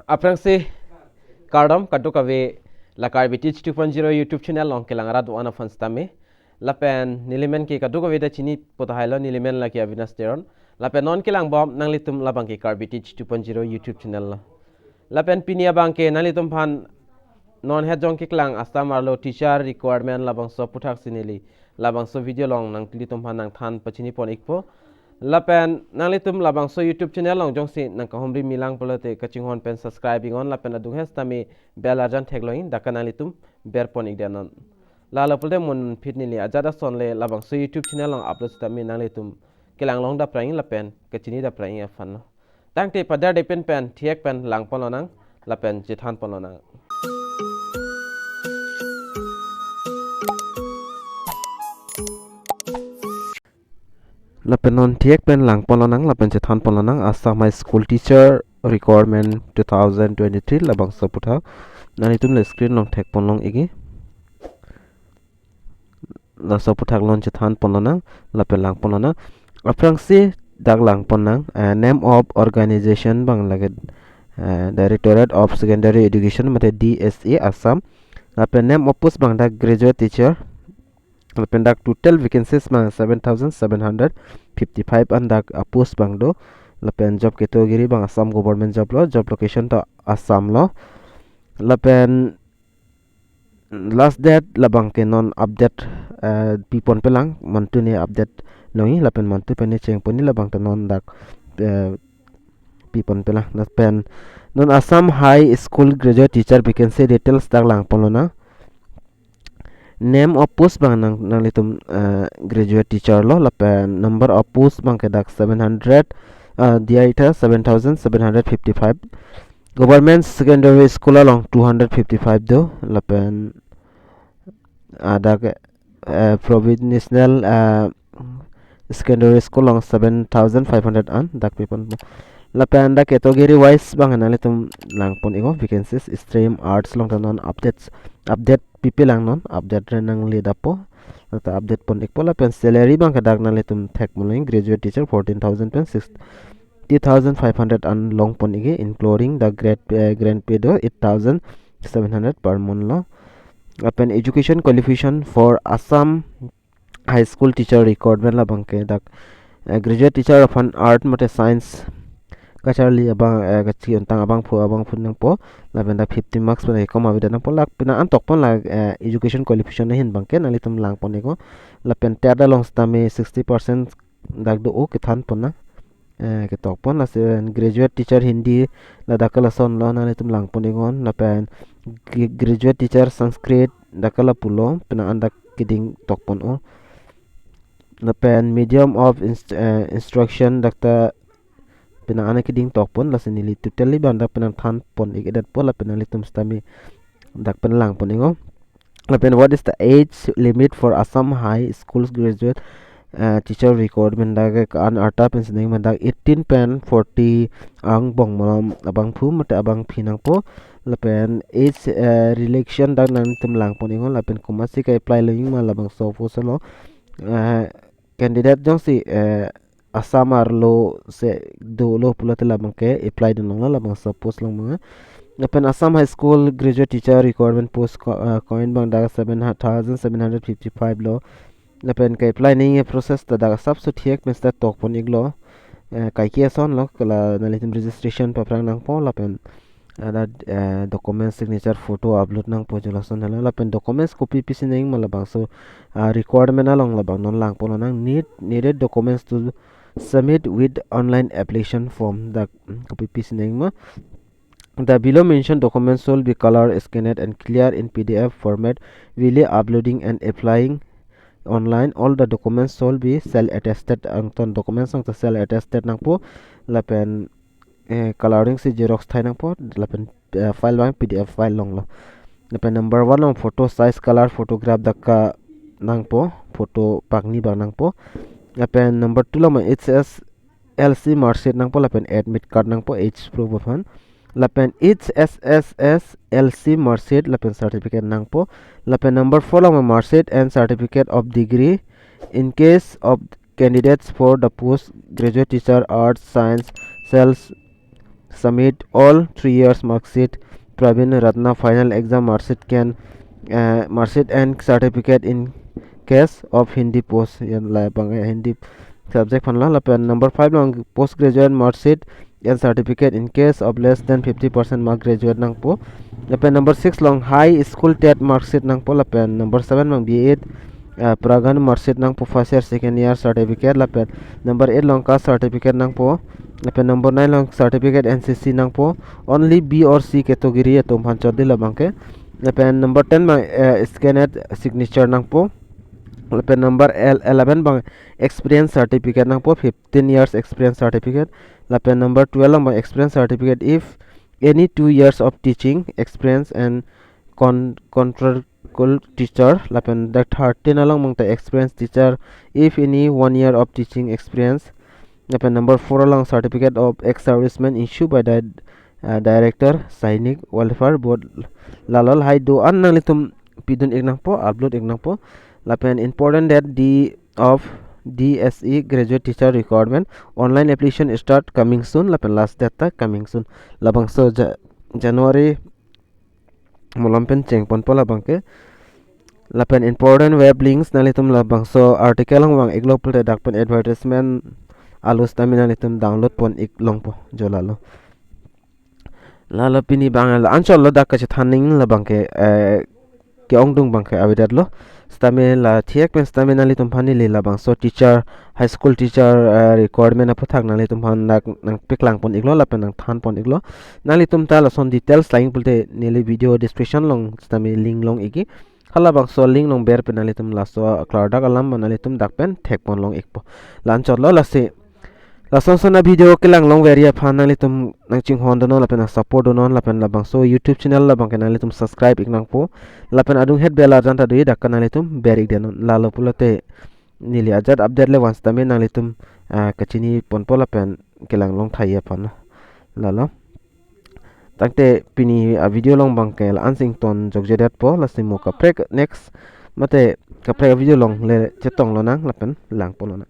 Aprang se KARDOM katukawe la Karbitich 2.0 YouTube channel long kelangara duana fanstame lapen nilimen ki katukawe da chini potahailo nilimen la ki avinasteron lapen non kelang bom nang litum labang ki Karbitich 2.0 YouTube channel la lapen pinia bangke nang litum phan non head jong ki klang Assam arlo teacher requirement labangso puthak sinili labangso video long nang litum phan nang than pachini pon ikpo lapen nang litum labangso YouTube channel long jong si nang kahomri milang polote kachinghon pen subscribing on lapen adung hes tami bell ajan thegloin dakana litum ber pon igdanon lala pulte mun fitnili ajada sonle labangso YouTube channel long upload tami nang litum kelang long da praing lapen kachini da praing afan tangte padar depen pen thiek pen lang polonang lapen jithan polonang lapenon thiek pen lang polonang lapen chethan polonang Assam High School Teacher Recruitment 2023 labangso puthak nani tum le screen long thek ponlong igi la so puthak lon chethan polonang lapen lang polonang aprangsi dag lang ponang name of organization bang lage Directorate of Secondary Education mate DSE Assam lapen name of post bang dag graduate teacher lapen dak total vacancies bang 7755 and dak post bang do lapen job category bang Assam government job lo job location to Assam lo lapen last date labang ke non update pipon pelang mantu ni update noi lapen mantu peni cheng poni labang ta non dak pipon pelang lapen non Assam High School graduate teacher vacancy details dak lang polona name of post bang nang litum graduate teacher lo lapen number of post bang ke dak 700 dia ita 7755 government secondary school along 255 do lapen ada provincial secondary school long 7500 an dak pipon lapen dak category wise bang litum lang pon ingo vacancies stream arts long non update pipi lang non update renang lidapo atau update pon ikpo lapen salary bang kadak na litum thek muling graduate teacher 14000 pen 60500 an long pon igi including the grade pay do 8700 per month lo lapen education qualification for Assam High School Teacher Recruitment la bangke dak graduate teacher of an art mate science kacharli abang kachi untang abang phun nang po laben da 50 marks pen ko mabida nang po lak pina an tok pon la education qualification hin bangke nali tum lang pon ego lapen tada long stame 60% dak do o ke than pon na ke tok pon la graduate teacher hindi la dakala son lo nali tum lang pon ego lapen graduate teacher sanskrit dakala pulo pina an dak kiding tok pon o lapen medium of instruction dakta pina ana kiding tok pon la senili totally banda pina than pon igedat pola pina litum stami dak pen lang pon ingo lapen what is the age limit for Assam High Schools graduate teacher recruitment dak an arta pen seneng mandak 18 pen 40 ang bong malam abang phu mate abang phinang po lapen age relation dak nan tum lang pon ingo lapen kumasi ka apply leng ma labang so fo solo candidate jong si Assam arlo se do lo pula tela bangke apply din long la bang suppose long mga lapen Assam High School graduate teacher requirement post coin bang da 7755 lo lapen ka apply ni process ta da sab su thiek mes ta tok pon iglo kai ki son lo kala nalitim registration paprang nang po lapen ada document signature photo upload nang po jolason hala lapen documents copy pisineng malabang so requirement along labang non lang po nang needed documents to submit with online application form the copy piece name the below mentioned documents will be color scanned and clear in PDF format will uploading and applying online all the documents will be self attested angton documents ang self attested nang po lapen coloring si xerox thai nang po lapen file bang PDF file long lo lapen number 1 long photo size color photograph dakka nang po photo pakni bang nang po lapen number 2 lama HS LC marksheet nang po lapen admit card nang po age proof of fund lapen HSSS LC marksheet lapen certificate nang po lapen number 4 lama marksheet and certificate of degree in case of candidates for the post graduate teacher arts science submit all 3 years mark sheet Pravin Ratna final exam mark sheet mark sheet and certificate in case of Hindi post yan la bang Hindi subject phanla la pen number 5 long postgraduate mark sheet and certificate in case of less than 50% mark graduate nang po la pen number 6 long high school TET mark sheet nang po la pen number 7 long B8 pragan mark sheet nang po first year second year certificate la pen number 8 long caste certificate nang po la pen number 9 long certificate NCC nang po only B or C category atom phanchod dila bangke la pen number 10 ma scanned signature nang po pen number 11 bang experience certificate nang po 15 years experience certificate la pen number 12 bang experience certificate if any 2 years of teaching experience and contractual teacher la pen the 13 along bang the experience teacher if any 1 year of teaching experience la pen number 4 along certificate of ex serviceman issued by the director Sainik welfare board lalol hai do an nang litum pidun ignang po upload ignang po lapen important that of DSE graduate teacher requirement online application start coming soon lapen last date coming soon labangso January mulampen chengpon po labangke lapen important web links nalitum labangso article lang wang iglop pulte dakpen advertisement alus tamina litum download pon iklong po jolalo lala pini bangal anchol lo dakka thanning labangke ke ongdung bangke abidat lo stame la thiek pen stame nali tum phani le la bang so teacher high school teacher requirement aphuthak nali tum phan nang piklang pon iglo la pen nang than pon iglo nali tum ta la son details laing pulte neli video description long stame link long igi hala bang so link long ber pen nali tum la so klardak alam nali tum dak pen thek pon long ikpo lan chot lo la se la son sona video kelang long veria phan nali tum nang ching hon dono la pen support dono la pen la bang so YouTube channel la bang nali tum subscribe iknang po la pen adung het bela janta dui dak nali tum berik den la lo pulote nili ajat update le once tame nali tum kachini pon po la pen kelang long thaiya phan la lo tangte pini video long bang ke la ansing ton jogjedat po la simo ka prek next mate ka prek video long le chetong lo nang la pen lang po lo na